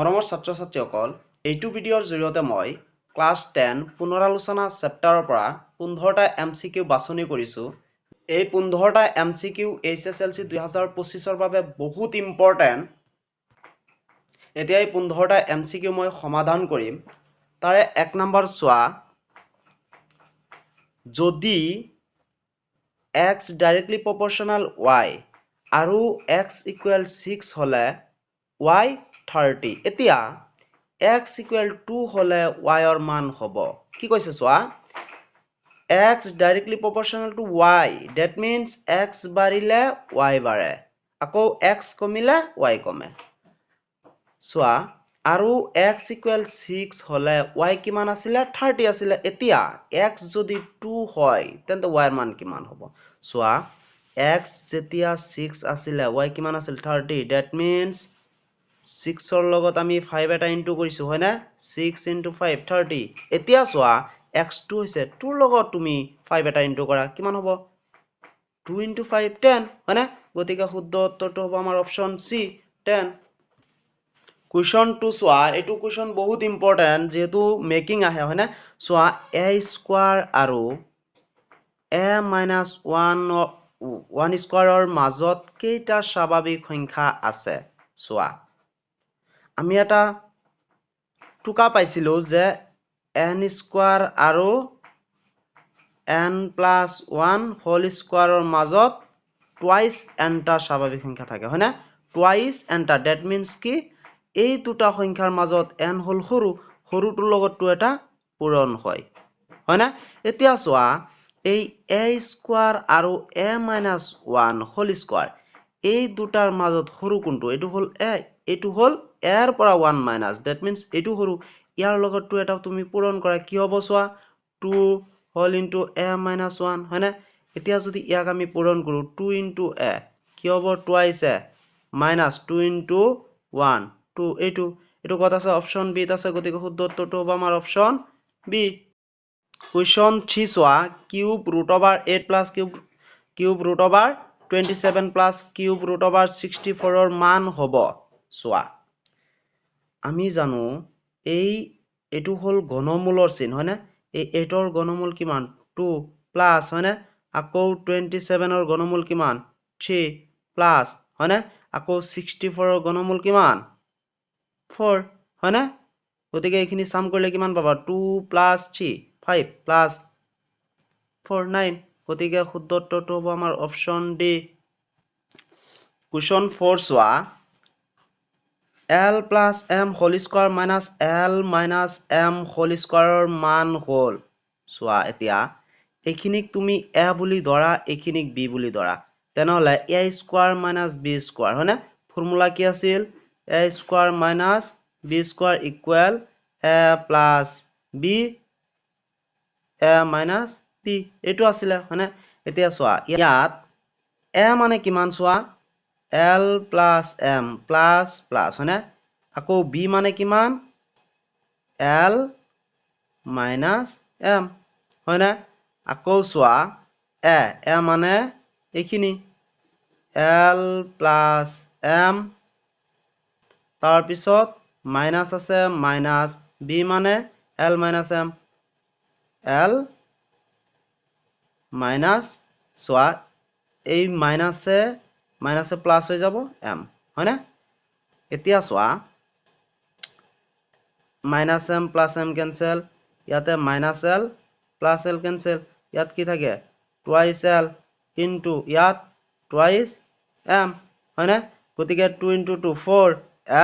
মৰমৰ ছাত্ৰ ছাত্ৰীসকল এইটো ভিডিঅ'ৰ জৰিয়তে মই ক্লাছ 10 পুনৰালোচনা চেপ্টাৰৰ পৰা 15টা MCQ বাছনি কৰিছোঁ। এই 15টা MCQ HSLC 2025ৰ বাবে বহুত ইম্পৰ্টেণ্ট। এতিয়া এই 15টা MCQ মই সমাধান কৰিম। তাৰে 1 নম্বৰ চোৱা, যদি x ডাইৰেক্টলি প্ৰপৰ্চনাল y আৰু x ইকুৱেল 6 হ'লে y 30। এতিয়া x ইকুৱেল 2 হ'লে y ৰ মান হ'ব কি কৈছে চোৱা, x directly proportional to y, that means x বাঢ়িলে y বাঢ়ে, আকৌ x কমিলে y কমে। চোৱা, আৰু x ইকুৱেল 6 হ'লে y কিমান আছিলে 30 আছিলে। এতিয়া x যদি 2 হয় তেন্তে y ৰ মান কিমান হ'ব? চোৱা, x যেতিয়া 6 আছিলে y কিমান আছিল 30, that means 6 ৰ লগত আমি 5 এটা ইনটু কৰিছো হয় না, 6 * 5 30। এতিয়া চোৱা x2 হৈছে 2 ৰ লগত তুমি 5 এটা ইনটু কৰা, কিমান হ'ব 2 * 5 10 হয় না। গতিকে শুদ্ধ উত্তৰটো হ'ব আমাৰ অপচন চি 10। কুৱেশ্যনটো চোৱা, এইটো কুৱেশ্যন বহুত ইম্পৰ্টেণ্ট যেহেতু মেকিং আহে হয় না। চোৱা, a স্কোৱাৰ আৰু a - 1 স্কোৱাৰৰ মাজত কেইটা স্বাভাৱিক সংখ্যা আছে? চোৱা, আমি এটা টোকা পাইছিলো যে n স্কোৱাৰ আৰু n প্লাস 1 হোল স্কোৱাৰৰ মাজত টুৱাইচ nটা স্বাভাৱিক সংখ্যা থাকে হয় না। টুৱাইচ nটা, ডেট মিনছ কি এই দুটা সংখ্যাৰ মাজত n হল সৰুটোৰ লগত 2 এটা পূৰণ হয় হয় না। এতিয়া চোৱা, এই a স্কোৱাৰ আৰু a - 1 হোল স্কোৱাৰ এই দুটাৰ মাজত সৰু কোনটো? এইটো হল a, এইটো হল a ৰ পৰা 1 মাইনাছ, ডেট মিনছ এইটো সৰু, ইয়াৰ লগত 2 এটা তুমি পূৰণ কৰা, কি হ'ব চোৱা 2 হোল ইনটু a - 1 হয় না। এতিয়া যদি ইয়াক আমি পূৰণ কৰো 2 ইনটু a, কি হ'ব টুৱাইচ a মাইনাছ 2 ইনটু 1 2, এইটো ক'ত আছে? অপচন বিত আছে। গতিকে শুদ্ধ উত্তৰটো হ'ব আমাৰ অপচন বি। কুৱেশ্যন 3 চোৱা, cube root over 8 plus cube root over 27 plus cube root over 64ৰ মান হ'ব। চোৱা, আমি জানো এইটো হল ঘনমূলৰ চিন হয় না। এই 8ৰ ঘনমূল কিমান 2 প্লাছ হয় না, আকৌ 27ৰ ঘনমূল কিমান 3 প্লাছ হয় না, আকৌ 64ৰ ঘনমূল কিমান 4 হয় না। গতিকে এইখিনি সাম কৰিলে কিমান পাবা 2 প্লাছ 3 5 প্লাছ 4 9। গতিকে শুদ্ধ উত্তৰটো হ'ব আমাৰ অপচন ডি। কুৱেশ্যন 4 চোৱা, l plus m whole square minus l minus m whole স্কোৱাৰৰ মান হ'ল। চোৱা, এতিয়া এইখিনিক তুমি a বুলি ধৰা, এইখিনিক b বুলি ধৰা, তেনেহ'লে a square minus b square হয় না। ফৰ্মুলা কি আছিল? a square minus b square equal a plus b a minus b, এইটো আছিলে হয় না। এতিয়া চোৱা, ইয়াত a মানে কিমান চোৱা l plus m plus plus হয় না, আকৌ b মানে কিমান l মাইনাছ m হয় না। আকৌ চোৱা a মানে এইখিনি l প্লাছ m, তাৰপিছত মাইনাছ আছে মাইনাছ b মানে l minus m, l minus, চোৱা এই মাইনাছে প্লাছ হৈ যাব m হয় না। এতিয়া চোৱা, minus m plus m cancel, ইয়াতে minus l plus l cancel, ইয়াত কি থাকে টুৱাইচ l ইনটু ইয়াত টুৱাইচ m হয় না। গতিকে 2 ইনটু 2 4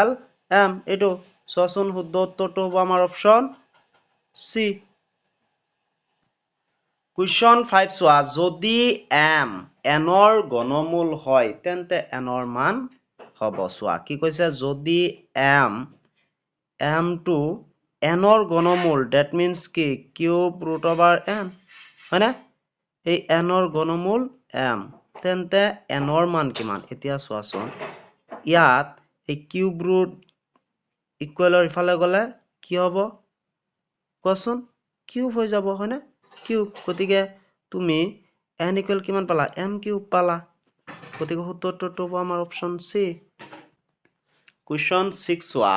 l m, এইটো চোৱাচোন শুদ্ধ উত্তৰটো হ'ব আমাৰ অপচন চি। কুৱেশ্যন 5 চোৱা, যদি m n ৰ ঘনমূল হয় তেন্তে n ৰ মান হ'ব। চোৱা কি কৈছে, যদি m টো n ৰ ঘনমূল, ডেট মিনছ কি কিউব ৰুট অভাৰ n হয় না। এই n ৰ ঘনমূল m, তেন্তে n ৰ মান কিমান? এতিয়া চোৱাচোন, ইয়াত এই কিউব ৰুট ইকুৱেলৰ ইফালে গ'লে কি হ'ব কোৱাচোন? কিউব হৈ যাব হয় না, কিউব। গতিকে তুমি n ইকুৱেল কিমান পালা m কিউব পালা। গতিকে শুদ্ধ উত্তৰটো হ'ব আমাৰ অপচন চি। কুৱেশ্যন 6 চোৱা,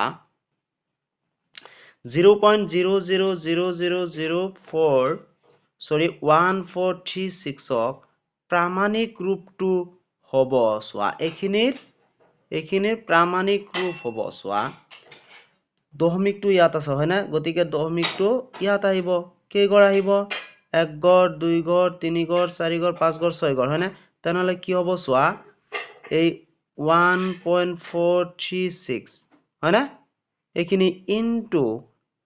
0.00004 1436ক প্ৰামাণিক ৰূপটো হ'ব চোৱা এইখিনিৰ প্ৰামাণিক ৰূপ হ'ব চোৱা দশমিকটো ইয়াত আছে হয় না গতিকে দশমিকটো ইয়াত আহিব কেইগড় আহিব 1 গড় 2 গড় 3 গড় 4 গড় 5 গড় 6 গড় হয় না তেনেহলে কি হ'ব চোৱা এই 1.436 হয় না এইখিনি ইনটু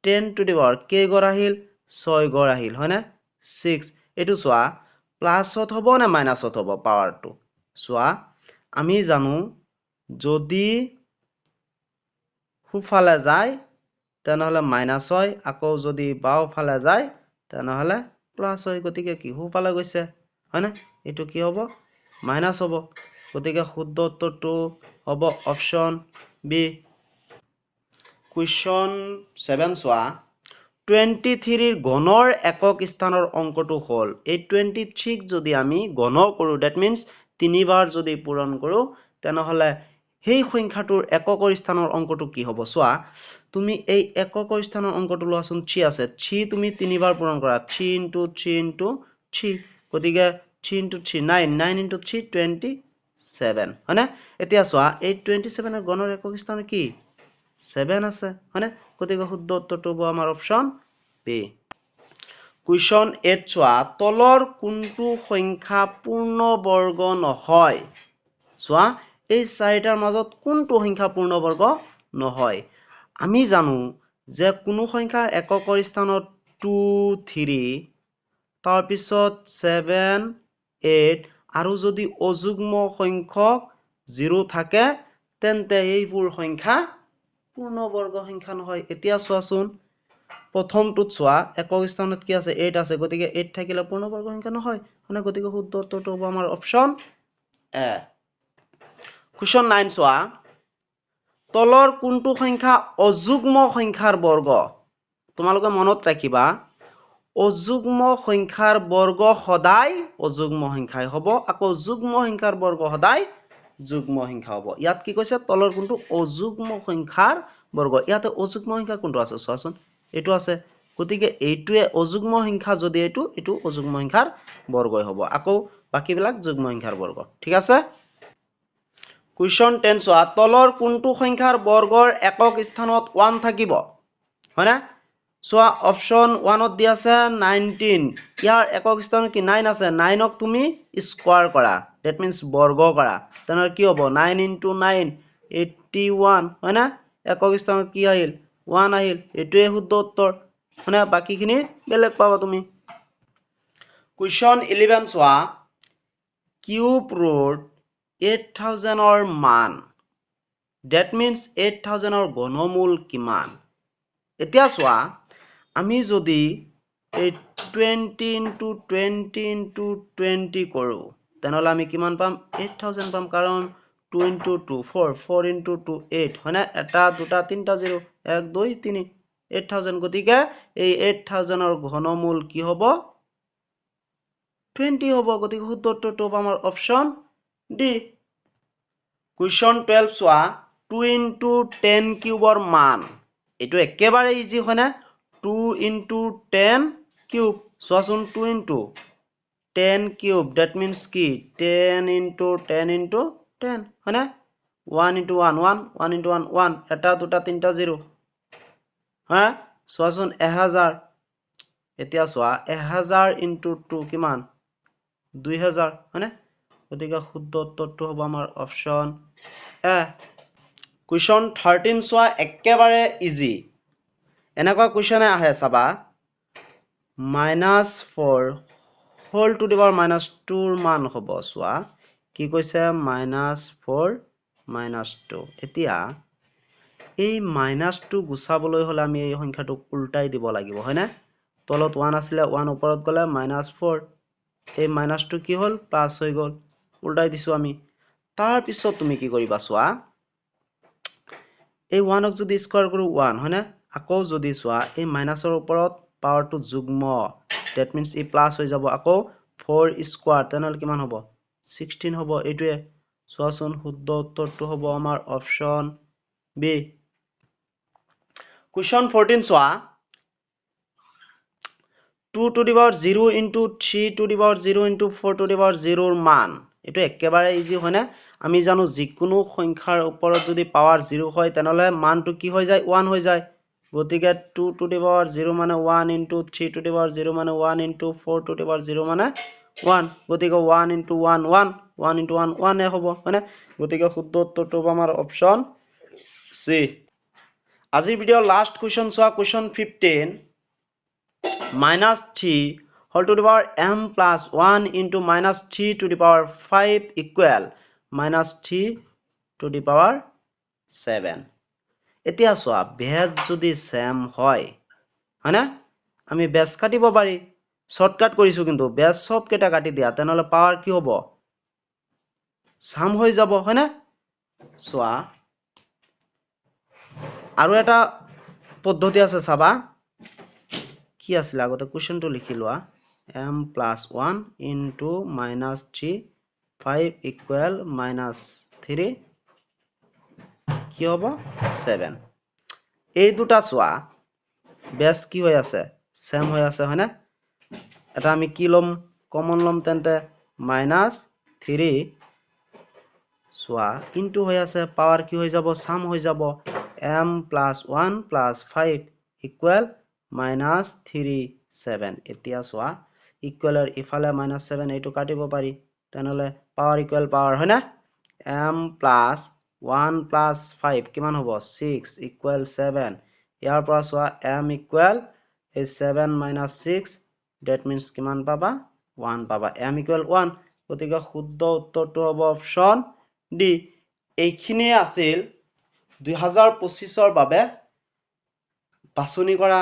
10 টু দি পাৱাৰ কেইগড় আহিল 6 গড় আহিল হয় না 6 এইটো চোৱা প্লাছত হ'ব না মাইনাছত হ'ব পাৱাৰটো চোৱা আমি জানো যদি সোঁফালে যায় তেনেহলে মাইনাস হয় আকৌ যদি বাওঁফালে যায় তেনেহলে প্লাস হয় গতিকে কি সোঁফালে গৈছে হয় না এইটো কি হ'ব মাইনাস হ'ব গতিকে শুদ্ধ উত্তৰটো হ'ব অপচন বি কুৱেশ্যন 7 চোৱা 23 ৰ ঘনৰ একক স্থানৰ অংকটো হ'ল এই 23 যদি আমি ঘন কৰোঁ দ্যাট মিন্স 3 বাৰ যদি পূৰণ কৰোঁ তেনেহলে সেই সংখ্যাটোৰ এককৰ স্থানৰ অংকটো কি হ'ব চোৱা তুমি এই এককৰ স্থানৰ অংকটো লোৱাচোন 3 আছে 3 তুমি 3 বাৰ পূৰণ কৰা 3 into 3 into 3 গতিকে 3 into 3 9 9 into 3 27 হয়নে এতিয়া চোৱা এই 27 ৰ ঘনৰ একক স্থান কি 7 আছে হয়নে গতিকে শুদ্ধ উত্তৰটো হ'ব আমাৰ অপচন বি কুৱেশ্যন 8 চোৱা তলৰ কোনটো সংখ্যা পূৰ্ণ বৰ্গ নহয় চোৱা এই চাৰিটাৰ মাজত কোনটো সংখ্যা পূৰ্ণ বৰ্গ নহয় আমি জানো যে কোনো সংখ্যাৰ এককৰ স্থানত 2 3 তাৰ পিছত 7 8 আৰু যদি অযুগ্ম সংখ্যক 0 থাকে তেন্তে এইবোৰ সংখ্যা পূৰ্ণ বৰ্গ সংখ্যা নহয় এতিয়া চোৱাচোন প্ৰথমটোত চোৱা একক স্থানত কি আছে 8 আছে গতিকে 8 থাকিলে পূৰ্ণ বৰ্গ সংখ্যা নহয় মানে গতিকে শুদ্ধ উত্তৰটো হ'ব আমাৰ অপচন এ কুৱেশ্যন 9 চোৱা তলৰ কোনটো সংখ্যা অযুগ্ম সংখ্যাৰ বৰ্গ তোমালোকে মনত ৰাখিবা অযুগ্ম সংখ্যাৰ বৰ্গ সদায় অযুগ্ম সংখ্যাই হ'ব আকৌ যুগ্ম সংখ্যাৰ বৰ্গ সদায় যুগ্ম সংখ্যা হ'ব ইয়াত কি কৈছে তলৰ কোনটো অযুগ্ম সংখ্যাৰ বৰ্গ ইয়াতে অযুগ্ম সংখ্যা কোনটো আছে চোৱাচোন এইটো আছে গতিকে এইটোৱে অযুগ্ম সংখ্যা যদি এইটো অযুগ্ম সংখ্যাৰ বৰ্গই হ'ব আকৌ বাকিবিলাক যুগ্ম সংখ্যাৰ বৰ্গ ঠিক আছে কুৱেশ্যন 10 চোৱা তলৰ কোনটো সংখ্যাৰ বৰ্গৰ একক স্থানত 1 থাকিব হয়নে চোৱা অপচন 1 ত দি আছে 19 ইয়াৰ একক স্থানত কি 9 আছে 9 ক তুমি স্কয়াৰ কৰা দ্যাট মিন্স বৰ্গ কৰা তেনেহলে কি হ'ব 9 into 9 81 হয়নে একক স্থানত কি আহিল 1 আহিল এটোৱে শুদ্ধ উত্তৰ হয়নে বাকিখিনি বেলেগ পাবা তুমি কুৱেশ্যন 11 চোৱা কিউব ৰুট 8000 ৰ মান দ্যাট মিন্স 8000 ৰ ঘনমূল কিমান এতিয়া চোৱা আমি যদি এই 20 into 20 into 20 কৰো তেনেহলে আমি কিমান পাম 8000 পাম কাৰণ 2 into 2 4 4 into 2 8 হয়নে এটা দুটা তিনটা 0 1 2 3 8000 গতিকে এই 8000 ৰ ঘনমূল কি হ'ব 20 হ'ব গতিকে শুদ্ধ উত্তৰটো হ'ব আমাৰ অপচন ডি কুৱেশ্যন 12 চোৱা 2 into 10 কিউবৰ মান এইটো একেবাৰে ইজি হয়নে 2 into 10 কিউব চোৱাচোন 2 into 10 কিউব দ্যাট মিন্স কি 10 into 10 into 10 হয়নে 1 into 1 1 1 into 1 1 এটা দুটা তিনটা 0 হা চোৱাচোন 1000 এতিয়া চোৱা 1000 into 2 কিমান 2000 হয়নে গতিকে শুদ্ধ উত্তৰটো হ'ব আমাৰ অপচন এ কুৱেশ্যন 13 চোৱা একেবাৰে ইজি এনেকুৱা কুৱেশ্যনে আহে চাবা -4 হোল টু দি পাৱাৰ -2 ৰ মান হ'ব চোৱা কি কৈছে -4 -2 এতিয়া এই -2 গুচাবলৈ হলে আমি এই সংখ্যাটোক উল্টাই দিব লাগিব হয়নে তলত 1 আছিলে 1 ওপৰত গলে -4 এই -2 কি হল প্লাস হৈ গল উল্টাই দিছো আমি তাৰ পিছত তুমি কি কৰিবা চোৱা এই 1 ক যদি স্কয়াৰ কৰো 1 হয়নে আকৌ যদি চোৱা এই মাইনাসৰ ওপৰত পাৱাৰটো যুগ্ম দ্যাট মিন্স ই প্লাস হৈ যাব আকৌ 4 স্কয়াৰ তেনেহলে কিমান হ'ব 16 হ'ব এইটোৱে চোৱাচোন শুদ্ধ উত্তৰটো হ'ব আমাৰ অপচন বি কুৱেশ্যন 14 চোৱা 2 to the power 0 into 3 to the power 0 into 4 to the power 0 ৰ মান এটো একেবাৰে ইজি হয় না আমি জানো যিকোনো সংখ্যাৰ ওপৰত যদি পাৱাৰ 0 হয় তেনলে মানটো কি হৈ যায় 1 হৈ যায় গতিকে 2 to the power 0 মানে 1 into 3 to the power 0 মানে 1 into 4 to the power 0 মানে 1 গতিকে 1 into 1 1 1 into 1 1 এ হ'ব হয় না গতিকে শুদ্ধ উত্তৰটো হ'ব আমাৰ অপচন সি আজিৰ ভিডিঅ' লাষ্ট কুৱেশ্যন চোৱা question 15 minus 3 whole to the power m plus 1 into minus 3 to the power 5 equal minus 3 to the power 7 এতিয়া চোৱা বেজ যদি সেম হয় হয়না আমি বেজ কাটিব পাৰি শৰ্টকাট কৰিছো কিন্তু বেজ সব কেটা কাটি দিয়া তেনলে পাৱাৰ কি হ'ব সাম হৈ যাব হয়না চোৱা আৰু এটা পদ্ধতি আছে চাবা কি আছিল আগতে কোৱেশ্চনটো লিখি লোৱা m plus 1 into minus 3 5 equal minus 3 কি হ'ব 7 এই দুটা চোৱা বেস কি হৈ আছে সেম হৈ আছে হয়নে এটা আমি কি লম কমন লম তেন্তে minus 3 চোৱা ইনটু হৈ আছে পাৱাৰ কি হৈ যাব সাম হৈ যাব m plus 1 plus 5 equal minus 3 7 এতিয়া চোৱা ইকুৱেলৰ ইফালে minus 7 এইটো কাটিব পাৰি তেনলে পাৱাৰ ইকুৱেল পাৱাৰ হয় না m plus 1 plus 5 কিমান হ'ব 6 equal 7 ইয়াৰ পৰা চোৱা m equal is 7 minus 6 that means কিমান পাবা 1 পাবা m equal 1 গতিকে শুদ্ধ উত্তৰটো হ'ব অপচন ডি এইখিনি আছিল 2025 ৰ বাবে বাছনি কৰা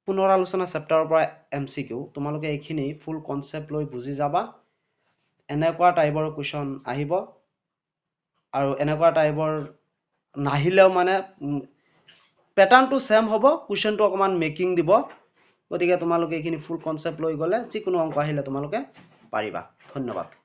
পুনৰালোচনা চেপ্টাৰৰ পৰা এমসিকিউ তোমালোকে এইখিনি ফুল কনসেপ্ট লৈ বুজি যাবা এনেকুৱা টাইপৰ কোৱেশ্চন আহিব আৰু এনেকুৱা টাইপৰ নাহিলেও মানে প্যাটাৰ্নটো সেম হ'ব কোৱেশ্চনটো অকমান মেকিং দিব গতিকে তোমালোকে এইখিনি ফুল কনসেপ্ট লৈ গলে যিকোনো অংক আহিলে তোমালোকে পাৰিবা ধন্যবাদ